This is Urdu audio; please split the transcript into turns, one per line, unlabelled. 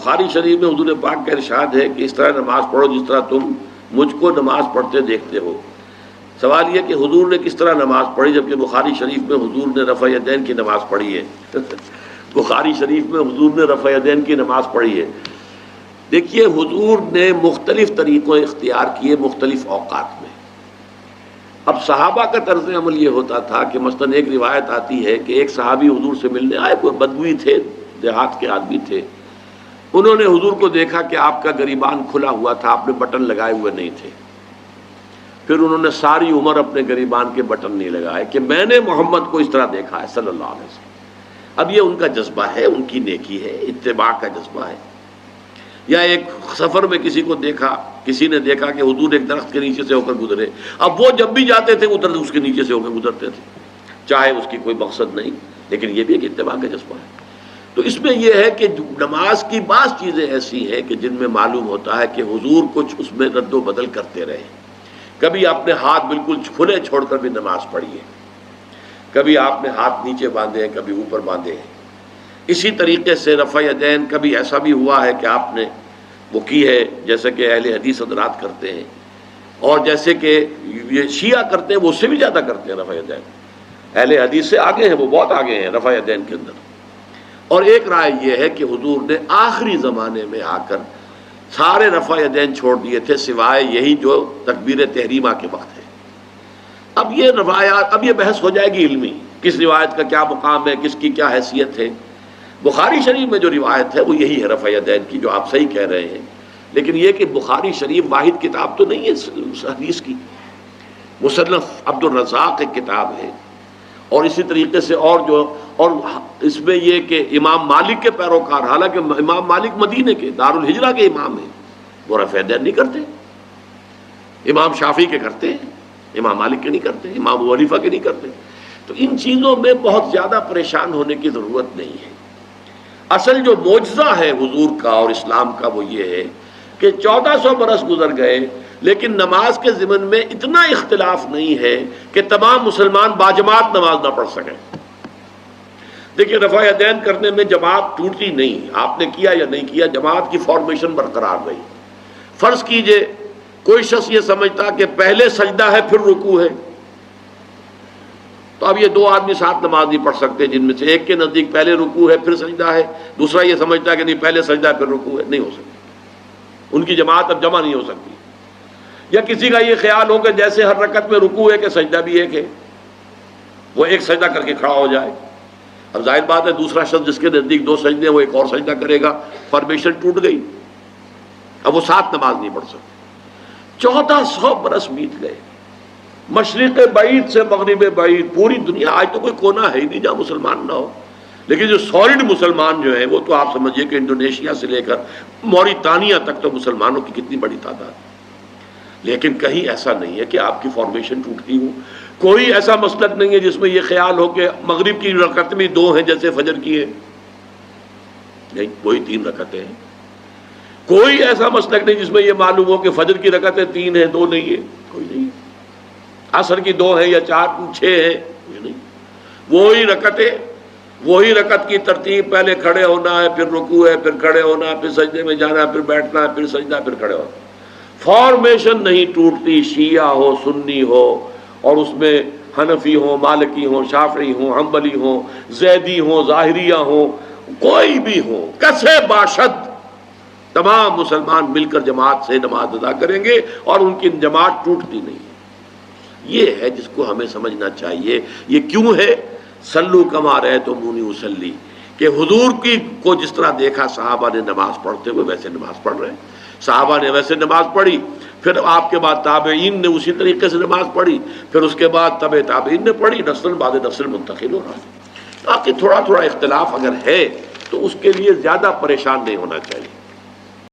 بخاری شریف میں حضور پاک کا ارشاد ہے کہ اس طرح نماز پڑھو جس طرح تم مجھ کو نماز پڑھتے دیکھتے ہو۔ سوال یہ کہ حضور نے کس طرح نماز پڑھی، جبکہ بخاری شریف میں حضور نے رفع یدین کی نماز پڑھی ہے بخاری شریف میں حضور نے رفع یدین کی نماز پڑھی ہے۔ دیکھیے حضور نے مختلف طریقوں اختیار کیے مختلف اوقات میں۔ اب صحابہ کا طرز عمل یہ ہوتا تھا کہ مثلاً ایک روایت آتی ہے کہ ایک صحابی حضور سے ملنے آئے، کوئی بدوی تھے، دیہات کے آدمی تھے، انہوں نے حضور کو دیکھا کہ آپ کا گریبان کھلا ہوا تھا، آپ نے بٹن لگائے ہوئے نہیں تھے۔ پھر انہوں نے ساری عمر اپنے گریبان کے بٹن نہیں لگائے کہ میں نے محمد کو اس طرح دیکھا ہے صلی اللہ علیہ وسلم۔ اب یہ ان کا جذبہ ہے، ان کی نیکی ہے، اتباع کا جذبہ ہے۔ یا ایک سفر میں کسی کو دیکھا، کسی نے دیکھا کہ حضور ایک درخت کے نیچے سے ہو کر گزرے، اب وہ جب بھی جاتے تھے ادھر اس کے نیچے سے ہو کر گزرتے تھے، چاہے اس کی کوئی مقصد نہیں، لیکن یہ بھی ایک اتباع کا جذبہ ہے۔ تو اس میں یہ ہے کہ نماز کی بعض چیزیں ایسی ہیں کہ جن میں معلوم ہوتا ہے کہ حضور کچھ اس میں رد و بدل کرتے رہے۔ کبھی آپ نے ہاتھ بالکل کھلے چھوڑ کر بھی نماز پڑھی ہے، کبھی آپ نے ہاتھ نیچے باندھے ہیں، کبھی اوپر باندھے ہیں۔ اسی طریقے سے رفع یدین کبھی ایسا بھی ہوا ہے کہ آپ نے وہ کی ہے جیسے کہ اہل حدیث حضرات کرتے ہیں، اور جیسے کہ یہ شیعہ کرتے ہیں وہ اس سے بھی زیادہ کرتے ہیں رفع یدین۔ اہل حدیث سے آگے ہیں، وہ بہت آگے ہیں رفع یدین کے اندر۔ اور ایک رائے یہ ہے کہ حضور نے آخری زمانے میں آ کر سارے رفع یدین چھوڑ دیے تھے سوائے یہی جو تکبیر تحریمہ کے وقت ہے۔ اب یہ روایات، اب یہ بحث ہو جائے گی علمی، کس روایت کا کیا مقام ہے، کس کی کیا حیثیت ہے۔ بخاری شریف میں جو روایت ہے وہ یہی ہے رفع یدین کی، جو آپ صحیح کہہ رہے ہیں، لیکن یہ کہ بخاری شریف واحد کتاب تو نہیں ہے حدیث کی، مصنف عبد الرزاق ایک کتاب ہے، اور اسی طریقے سے اور اس میں یہ کہ امام مالک کے پیروکار، حالانکہ امام مالک مدینے کے دارالہجرہ کے امام ہیں، وہ رفع یدین نہیں کرتے۔ امام شافعی کے کرتے ہیں، امام مالک کے نہیں کرتے، امام ابو حنیفہ کے نہیں کرتے۔ تو ان چیزوں میں بہت زیادہ پریشان ہونے کی ضرورت نہیں ہے۔ اصل جو معجزہ ہے حضور کا اور اسلام کا وہ یہ ہے کہ 1400 برس گزر گئے لیکن نماز کے ضمن میں اتنا اختلاف نہیں ہے کہ تمام مسلمان باجماعت نماز نہ پڑھ سکیں۔ دیکھیے رفع یدین کرنے میں جماعت ٹوٹی نہیں، آپ نے کیا یا نہیں کیا، جماعت کی فارمیشن برقرار رہی۔ فرض کیجئے کوئی شخص یہ سمجھتا کہ پہلے سجدہ ہے پھر رکوع ہے، تو اب یہ دو آدمی ساتھ نماز نہیں پڑھ سکتے، جن میں سے ایک کے نزدیک پہلے رکوع ہے پھر سجدہ ہے، دوسرا یہ سمجھتا ہے کہ نہیں پہلے سجدہ ہے پھر رکوع ہے، نہیں ہو سکتی، ان کی جماعت اب جمع نہیں ہو سکتی۔ یا کسی کا یہ خیال ہو کہ جیسے ہر رکعت میں رکوع ہے کہ سجدہ بھی ایک ہے، وہ ایک سجدہ کر کے کھڑا ہو جائے۔ اب ظاہر بات ہے دوسرا شخص جس کے نزدیک دو سجدے ہیں وہ ایک اور سجدہ کرے گا، فارمیشن ٹوٹ گئی، اب وہ ساتھ نماز نہیں پڑھ سکتے۔ 1400 برس بیت گئے، مشرق بعید سے مغرب بعید، پوری دنیا، آج تو کوئی کونا ہے ہی نہیں جہاں مسلمان نہ ہو، لیکن جو سالڈ مسلمان جو ہیں وہ تو آپ سمجھیے کہ انڈونیشیا سے لے کر موریتانیہ تک تو مسلمانوں کی کتنی بڑی تعداد۔ لیکن کہیں ایسا نہیں ہے کہ آپ کی فارمیشن ٹوٹتی ہو، کوئی ایسا مسلک نہیں ہے جس میں یہ خیال ہو کہ مغرب کی رکعت میں 2 ہیں جیسے فجر کی ہے، نہیں، وہی 3 رکعتیں ہیں۔ کوئی ایسا مسلک نہیں جس میں یہ معلوم ہو کہ فجر کی رکعتیں 3 ہیں 2 نہیں ہے، کوئی نہیں ہے۔ عصر کی 2 ہیں یا 4 6 ہیں، کچھ نہیں، وہی رکعت کی ترتیب، پہلے کھڑے ہونا ہے پھر رکوع ہے پھر کھڑے ہونا ہے پھر سجدے میں جانا ہے پھر بیٹھنا ہے پھر سجدہ پھر کھڑے ہونا۔ فارمیشن نہیں ٹوٹتی، شیعہ ہو سنی ہو، اور اس میں حنفی ہوں مالکی ہوں شافعی ہوں حنبلی ہوں زیدی ہوں ظاہریہ ہوں، کوئی بھی ہو، کسے باشد، تمام مسلمان مل کر جماعت سے نماز ادا کریں گے اور ان کی جماعت ٹوٹتی نہیں ہے۔ یہ ہے جس کو ہمیں سمجھنا چاہیے۔ یہ کیوں ہے؟ صلو کما رأیتمونی اصلی، کہ حضور کی کو جس طرح دیکھا صحابہ نے نماز پڑھتے ہوئے ویسے نماز پڑھ رہے ہیں، صحابہ نے ویسے نماز پڑھی، پھر آپ کے بعد تابعین نے اسی طریقے سے نماز پڑھی، پھر اس کے بعد تبع تابعین نے پڑھی، نسل بعد نسل منتقل ہو رہا ہے۔ باقی تھوڑا تھوڑا اختلاف اگر ہے تو اس کے لیے زیادہ پریشان نہیں ہونا چاہیے۔